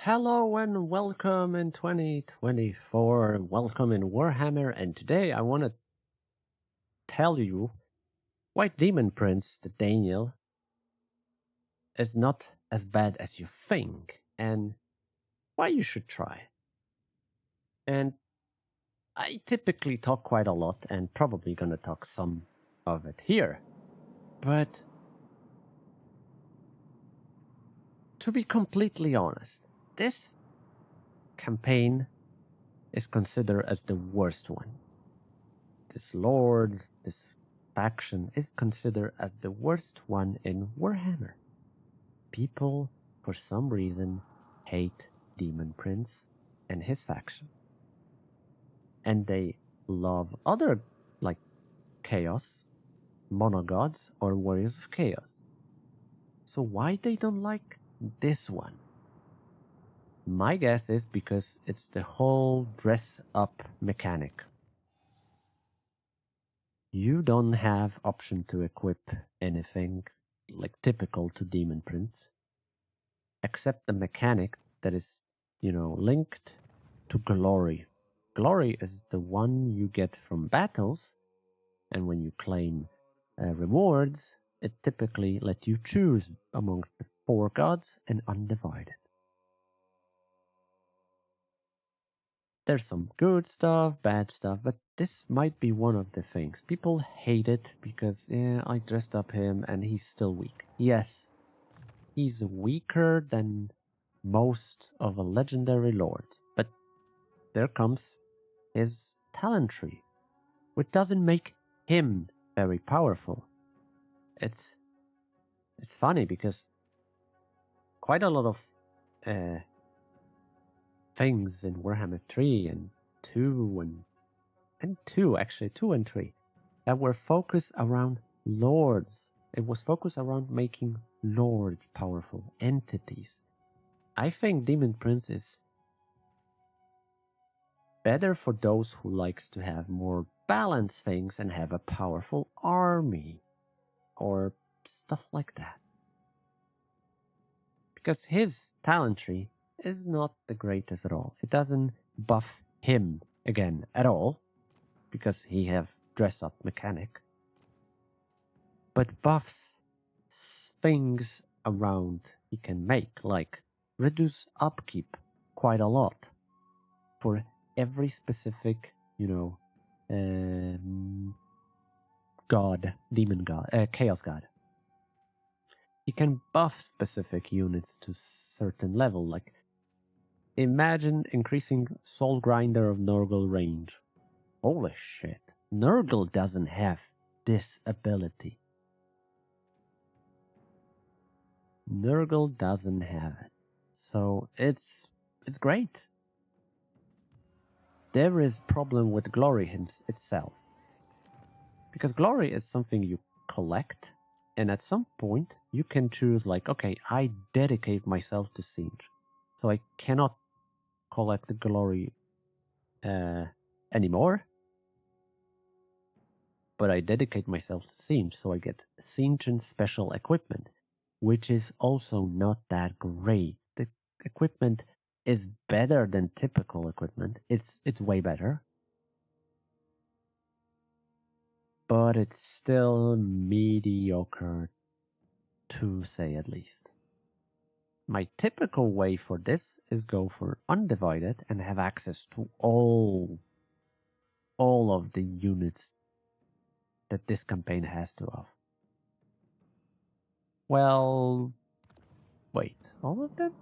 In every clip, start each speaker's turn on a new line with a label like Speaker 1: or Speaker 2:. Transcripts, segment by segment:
Speaker 1: Hello and welcome in 2024. Welcome in Warhammer, and today I want to tell you why Demon Prince, the Daniel, is not as bad as you think, and why you should try. And I typically talk quite a lot, and probably gonna talk some of it here. But to be completely honest, this campaign is considered as the worst one. This lord, this faction is considered as the worst one in Warhammer. People, for some reason, hate Demon Prince and his faction. And they love other, like Chaos, Monogods, or Warriors of Chaos. So why they don't like this one? My guess is because it's the whole dress-up mechanic. You don't have option to equip anything like typical to Demon Prince, except the mechanic that is, linked to glory. Glory is the one you get from battles, and when you claim rewards, it typically lets you choose amongst the 4 gods and undivided. There's some good stuff, bad stuff, but this might be one of the things. People hate it because, I dressed up him and he's still weak. Yes, he's weaker than most of a legendary lord, but there comes his talent tree, which doesn't make him very powerful. It's funny because quite a lot of things in Warhammer 3 and 2 and 2 actually 2 and 3 that were focused around lords. It was focused around making lords powerful entities. I think Demon Prince is better for those who likes to have more balanced things and have a powerful army or stuff like that. Because his talent tree is not the greatest at all. It doesn't buff him again at all, because he have dress up mechanic, but buffs things around he can make, like reduce upkeep quite a lot for every specific, god, demon god, chaos god. He can buff specific units to certain level, like imagine increasing Soul Grinder of Nurgle range. Holy shit. Nurgle doesn't have this ability. Nurgle doesn't have it. So it's great. There is problem with glory itself. Because glory is something you collect, and at some point you can choose like, okay, I dedicate myself to Siege. So I cannot collect the glory anymore. But I dedicate myself to Siege, so I get Siege and special equipment, which is also not that great. The equipment is better than typical equipment. It's way better. But it's still mediocre, to say at least. My typical way for this is go for undivided and have access to all of the units that this campaign has to offer. Well, wait, all of them?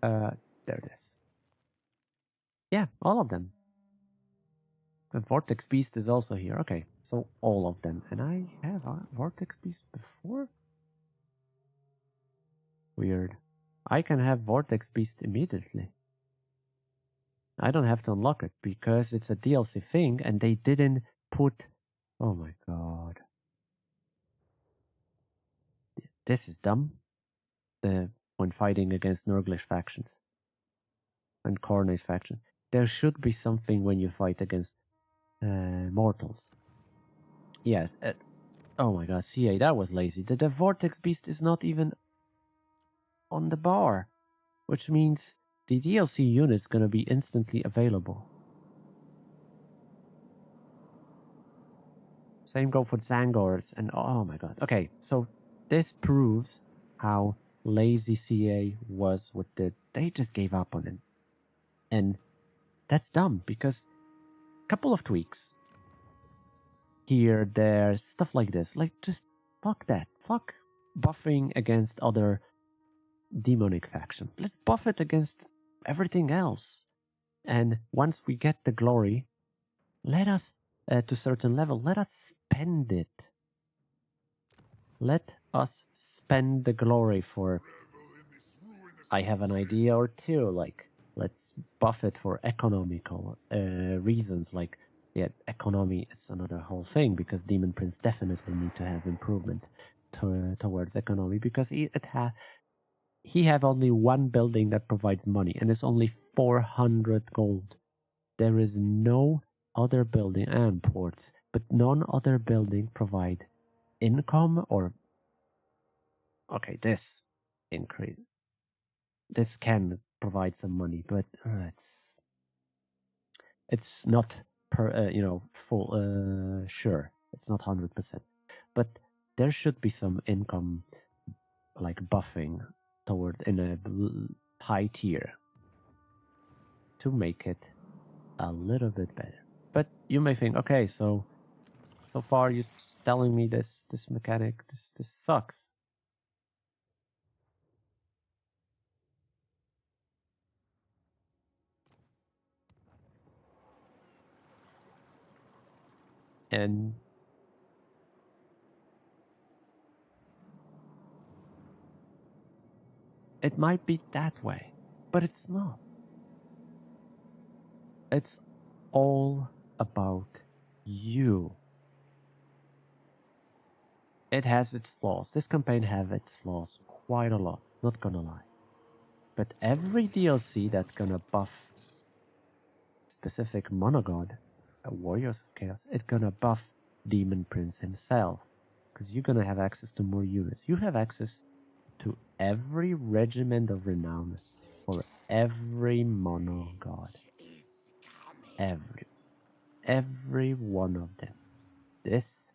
Speaker 1: There it is. Yeah, all of them. The Vortex Beast is also here. Okay, so all of them. And I have a Vortex Beast before? Weird. I can have Vortex Beast immediately. I don't have to unlock it because it's a DLC thing and they didn't put... Oh my god. This is dumb. When fighting against Nurglish factions and Khornate faction. There should be something when you fight against mortals. Yes. Oh my god, CA, that was lazy. The Vortex Beast is not even on the bar, which means the DLC unit's gonna be instantly available. Same go for Zangors and oh my god. Okay, so this proves how lazy CA was with they just gave up on it. And that's dumb because a couple of tweaks here, there, stuff like this. Like just fuck that. Fuck buffing against other demonic faction. Let's buff it against everything else. And once we get the glory, let us to a certain level, let us spend it. Let us spend the glory for, I have an idea or two, like, let's buff it for economical reasons, like, yeah, economy is another whole thing, because Demon Prince definitely need to have improvement towards economy, because he have only one building that provides money, and it's only 400 gold. There is no other building, and ports, but none other building provide income or okay, this increase. This can provide some money, but it's not full. Sure, it's not 100%, but there should be some income, like buffing toward in a high tier to make it a little bit better. But you may think, okay, so far you're telling me this mechanic, this sucks. And it might be that way, but it's not. It's all about you. It has its flaws. This campaign have its flaws quite a lot, not gonna lie. But every DLC that's gonna buff specific monogod, Warriors of Chaos, it's gonna buff Demon Prince himself. Because you're gonna have access to more units. You have access to every regiment of renown for every monogod. Every one of them. This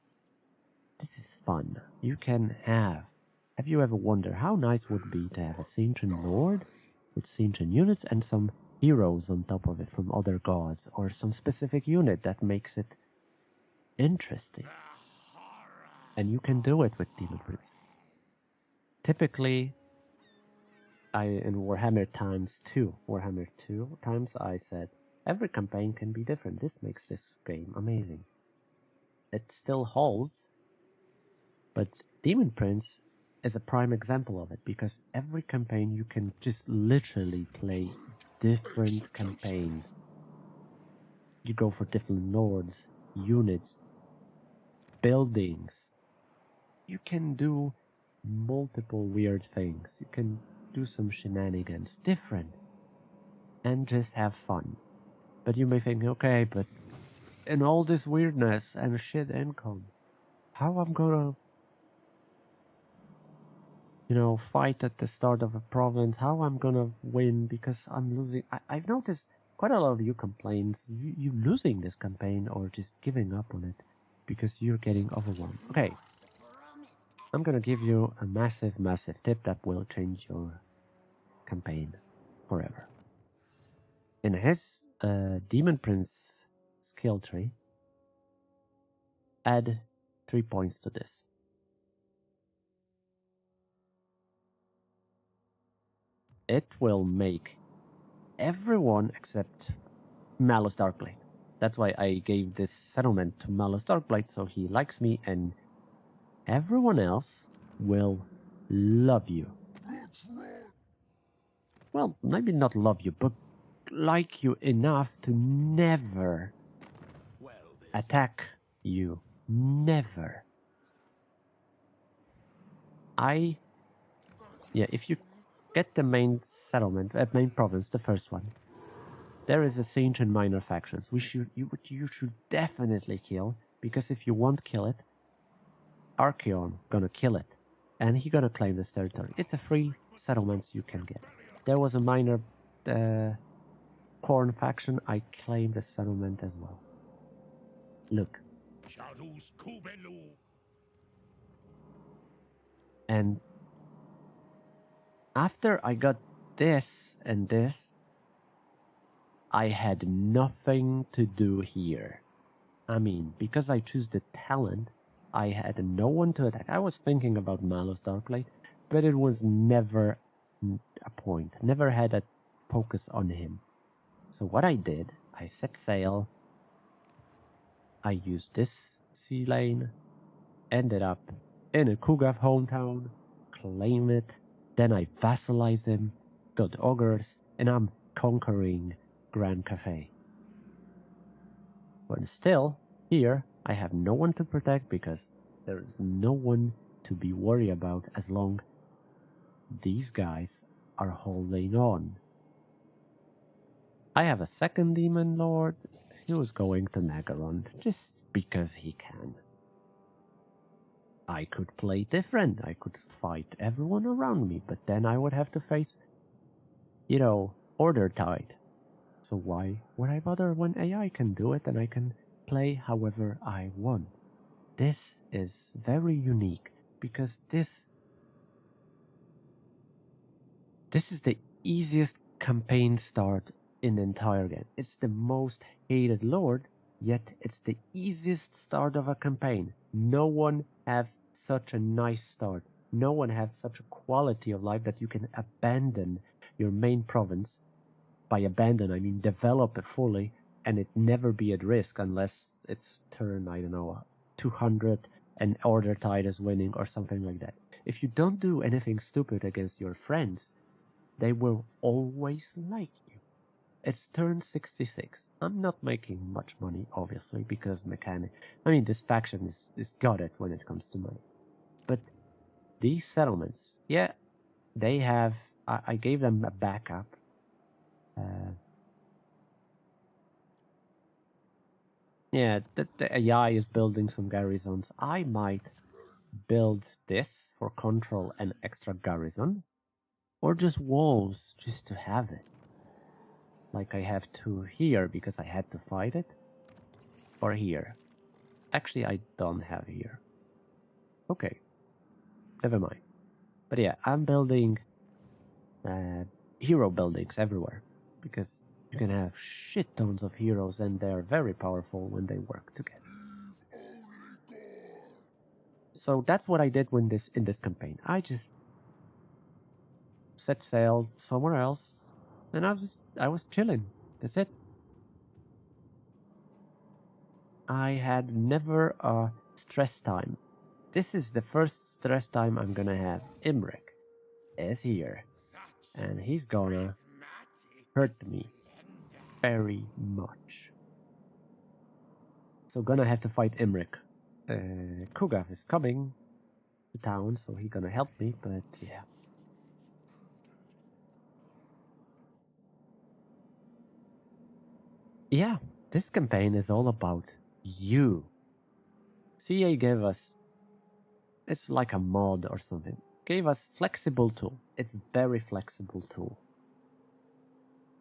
Speaker 1: is fun. You can have you ever wondered how nice would it be to have a Sentient Lord with Sentient units and some heroes on top of it from other gods, or some specific unit that makes it interesting? And you can do it with Demon Prince. Typically, in Warhammer times 2, I said, every campaign can be different. This makes this game amazing. It still holds, but Demon Prince is a prime example of it, because every campaign you can just literally play different campaign. You go for different lords, units, buildings. You can do multiple weird things. You can do some shenanigans, different, and just have fun. But you may think, okay, but in all this weirdness and shit income, how I'm gonna fight at the start of a province, how I'm gonna win because I'm losing. I've noticed quite a lot of you complaints, you losing this campaign or just giving up on it because you're getting overwhelmed. Okay, I'm gonna give you a massive tip that will change your campaign forever. In his Demon Prince skill tree, add 3 points to this. It will make everyone except Malus Darkblade. That's why I gave this settlement to Malus Darkblade, so he likes me, and everyone else will love you. Well, maybe not love you, but like you enough to never attack you. Never. If you get the main settlement, main province, the first one, there is a Saint and Minor factions you should definitely kill, because if you won't kill it, Archeon gonna kill it, and he gonna claim this territory. It's a free settlements you can get. There was a minor Corn faction. I claim the settlement as well. Look. And after I got this and this, I had nothing to do here. I mean, because I choose the talent, I had no one to attack. I was thinking about Malus Darkblade, but it was never a point. Never had a focus on him. So what I did, I set sail. I used this sea lane, ended up in a Kugav hometown, claim it, then I vassalized him, got ogres, and I'm conquering Grand Cafe. But still, here, I have no one to protect because there is no one to be worried about as long these guys are holding on. I have a second demon lord. He was going to Nagaron just because he can. I could play different. I could fight everyone around me, but then I would have to face, you know, Order Tide. So why would I bother when AI can do it and I can play however I want? This is very unique because this is the easiest campaign start in the entire game. It's the most hated lord, yet it's the easiest start of a campaign. No one have such a nice start. No one has such a quality of life that you can abandon your main province. By abandon, I mean develop it fully and it never be at risk unless it's turn, I don't know, 200 and Order Tide is winning or something like that. If you don't do anything stupid against your friends, they will always like you. It's turn 66. I'm not making much money, obviously, because this faction is got it when it comes to money. But these settlements, yeah, they have, I gave them a backup. Yeah, the AI is building some garrisons. I might build this for control and extra garrison, or just walls just to have it. Like I have two here because I had to fight it, or here. Actually, I don't have here. Okay, never mind. But yeah, I'm building hero buildings everywhere because you can have shit tons of heroes and they're very powerful when they work together. So that's what I did in this campaign. I just set sail somewhere else, and I was chilling. That's it. I had never a stress time. This is the first stress time I'm gonna have. Imric is here, and he's gonna hurt me very much. So gonna have to fight Imric. Kugav is coming to town, so he gonna help me, but yeah. Yeah, this campaign is all about you. CA gave us, it's like a mod or something, gave us flexible tool. It's very flexible tool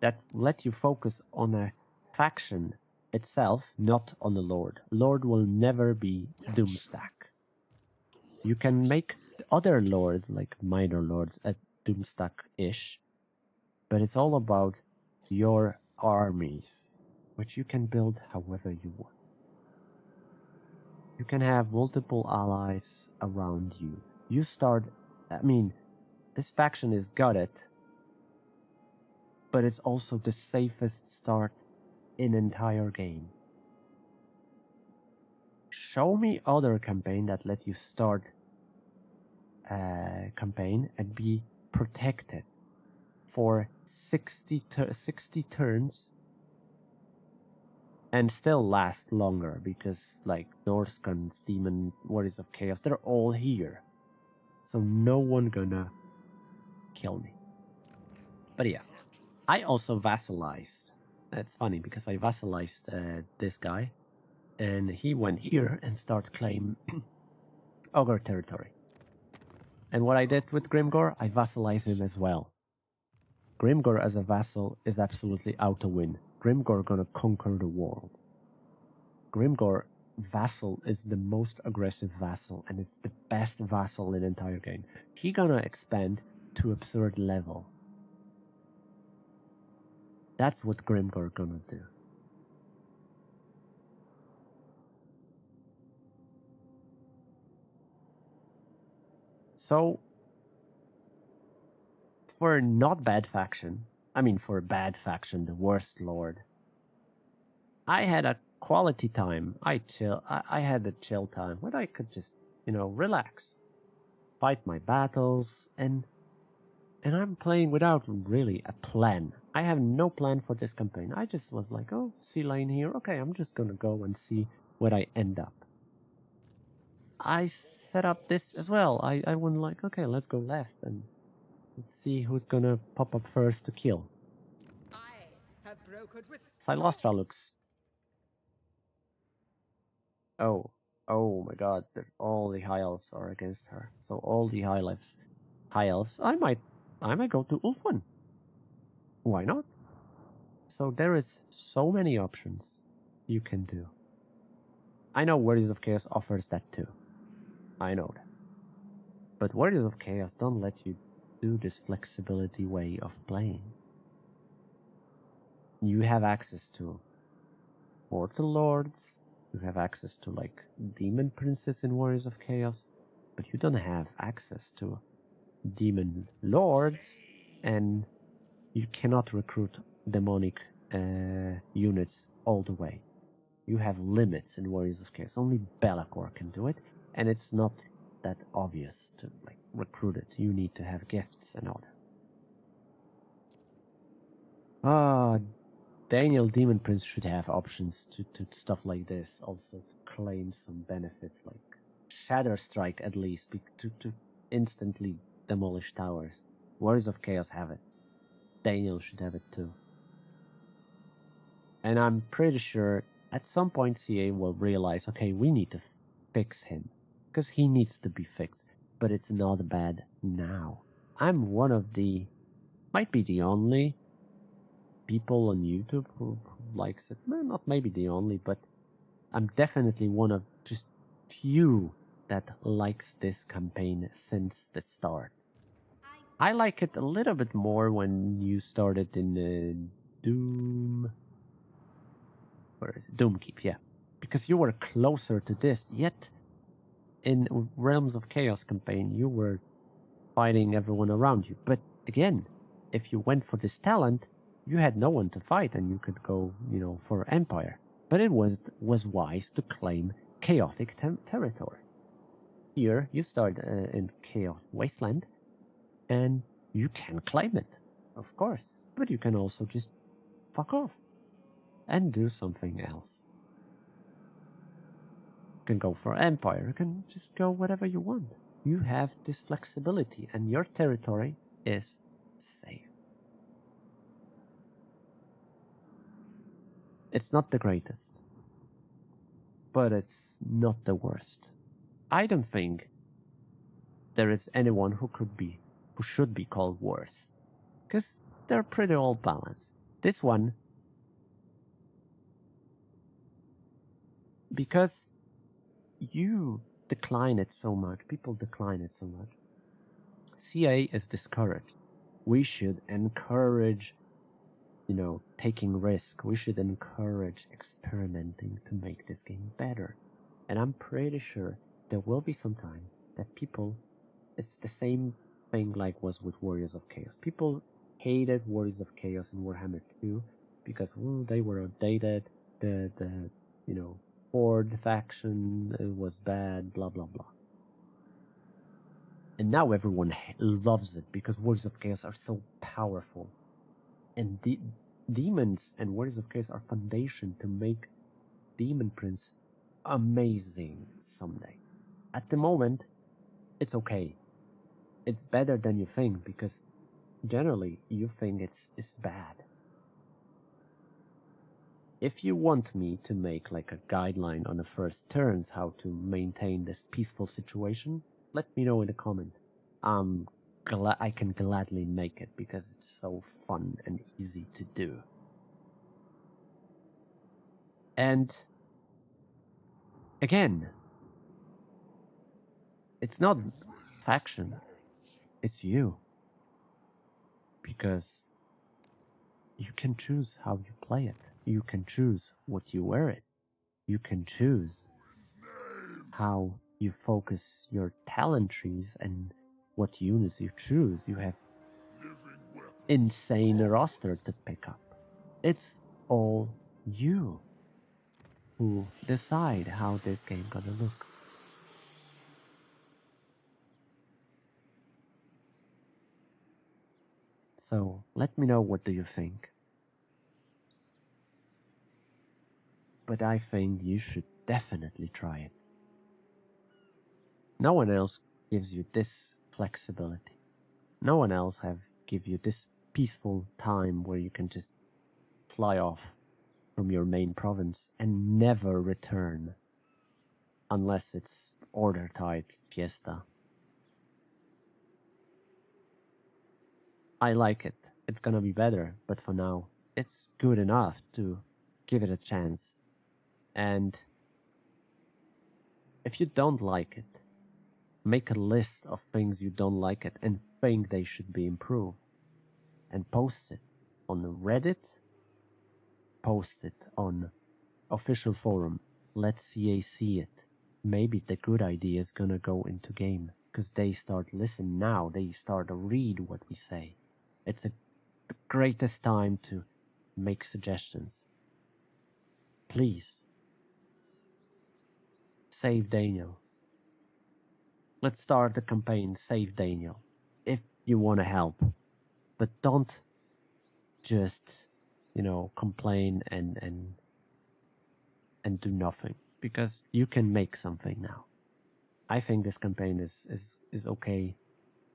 Speaker 1: that let you focus on a faction itself, not on the lord. Lord will never be Doomstack. You can make other lords, like minor lords, as Doomstack-ish, but it's all about your armies, which you can build however you want. You can have multiple allies around you. You start, this faction is gutted, but it's also the safest start in entire game. Show me other campaign that let you start a campaign and be protected for 60 turns and still last longer, because like Norscans, Deamon, Warriors of Chaos, they're all here. So no one gonna kill me. But yeah, I also vassalized It's funny because I vassalized this guy, and he went here and started claim ogre territory. And what I did with Grimgor, I vassalized him as well. Grimgor as a vassal is absolutely out to win. Grimgor gonna conquer the world. Grimgor vassal is the most aggressive vassal, and it's the best vassal in the entire game. He gonna expand to absurd level. That's what Grimgor gonna do. So, for not bad faction, I mean for bad faction, the worst lord, I had a quality time. I had a chill time where I could just, relax, fight my battles, and I'm playing without really a plan. I have no plan for this campaign. I just was like, oh, sea lane here. Okay, I'm just gonna go and see where I end up. I set up this as well. I went like, okay, let's go left and let's see who's gonna pop up first to kill. Silostra looks... Oh my god, all the high elves are against her. So all the high elves, I might go to Ulfwin. Why not? So there is so many options you can do. I know Warriors of Chaos offers that too. I know that. But Warriors of Chaos don't let you do this flexibility way of playing. You have access to Mortal Lords, you have access to like Demon Princes in Warriors of Chaos, but you don't have access to Demon Lords, and you cannot recruit demonic units all the way. You have limits in Warriors of Chaos. Only Be'lakor can do it, and it's not that obvious to like recruit it. You need to have gifts and all that. Daniel Demon Prince should have options to stuff like this, also to claim some benefits like Shatter Strike at least, to instantly demolish towers. Warriors of Chaos have it. Daniel should have it too. And I'm pretty sure at some point CA will realize, okay, we need to fix him, because he needs to be fixed, but it's not bad now. I'm one of the, might be the only people on YouTube who likes it. Well, not maybe the only, but I'm definitely one of just few that likes this campaign since the start. I like it a little bit more when you started in Doom. Where is it? Doomkeep, yeah. Because you were closer to this, yet in Realms of Chaos campaign you were fighting everyone around you. But again, if you went for this talent, you had no one to fight and you could go, for Empire. But it was wise to claim chaotic territory. Here, you start in Chaos Wasteland, and you can claim it, of course. But you can also just fuck off and do something else. You can go for Empire, you can just go whatever you want. You have this flexibility, and your territory is safe. It's not the greatest, but it's not the worst. I don't think there is anyone who should be called worse, because they're pretty all balanced. This one, because you decline it so much, people decline it so much, CA is discouraged. We should encourage taking risk. We should encourage experimenting to make this game better. And I'm pretty sure there will be some time that people, it's the same thing like was with Warriors of Chaos. People hated Warriors of Chaos in Warhammer 2 because they were outdated, the Horde faction was bad, blah blah blah. And now everyone loves it because Warriors of Chaos are so powerful. And Demons and Warriors of Chaos are foundation to make Demon Prince amazing someday. At the moment, it's okay. It's better than you think, because generally you think it's bad. if you want me to make like a guideline on the first turns how to maintain this peaceful situation, let me know in the comment. I can gladly make it because it's so fun and easy to do. And again, it's not faction, it's you. Because you can choose how you play it. You can choose what you wear it. You can choose how you focus your talent trees and what units you choose. You have insane roster to pick up. It's all you who decide how this game gonna look. So let me know, what do you think? But I think you should definitely try it. No one else gives you this flexibility. No one else give you this peaceful time where you can just fly off from your main province and never return unless it's order tied fiesta. I like it. It's gonna be better, but for now, it's good enough to give it a chance. And if you don't like it, make a list of things you don't like it and think they should be improved. And post it on Reddit, post it on official forum. Let CA see it. Maybe the good idea is gonna go into game, because they start listen now, they start to read what we say. It's the greatest time to make suggestions. Please. Save Daniel. Let's start the campaign, save Daniel. If you want to help. But don't just, complain and do nothing. Because you can make something now. I think this campaign is okay.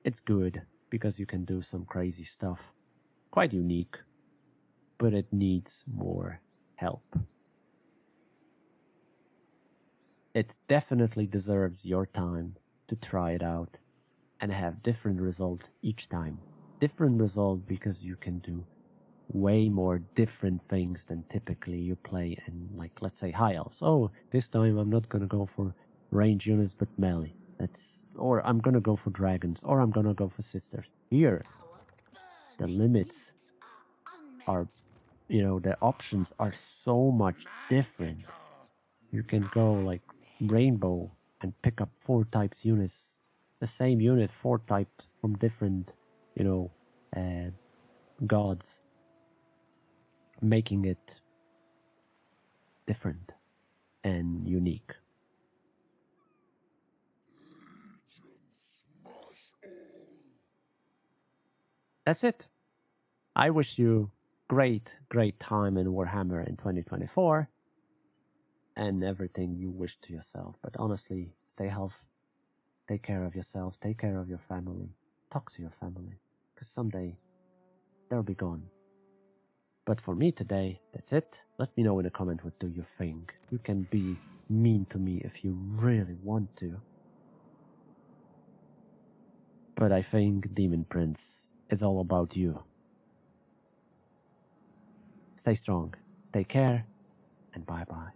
Speaker 1: It's good because you can do some crazy stuff. Quite unique. But it needs more help. It definitely deserves your time to try it out and have different result each time. Different result because you can do way more different things than typically you play in, like, let's say High Elves. Oh, this time I'm not gonna go for range units but melee. Or I'm gonna go for dragons, or I'm gonna go for sisters. Here, the limits are, the options are so much different. You can go like rainbow and pick up 4 types units. The same unit, 4 types from different, gods. Making it different and unique. That's it. I wish you great time in Warhammer in 2024 and everything you wish to yourself. But honestly, stay healthy, take care of yourself, take care of your family, talk to your family, because someday they'll be gone. But for me today, that's it. Let me know in a comment, what do you think. You can be mean to me if you really want to. But I think, Demon Prince, it's all about you. Stay strong, take care, and bye-bye.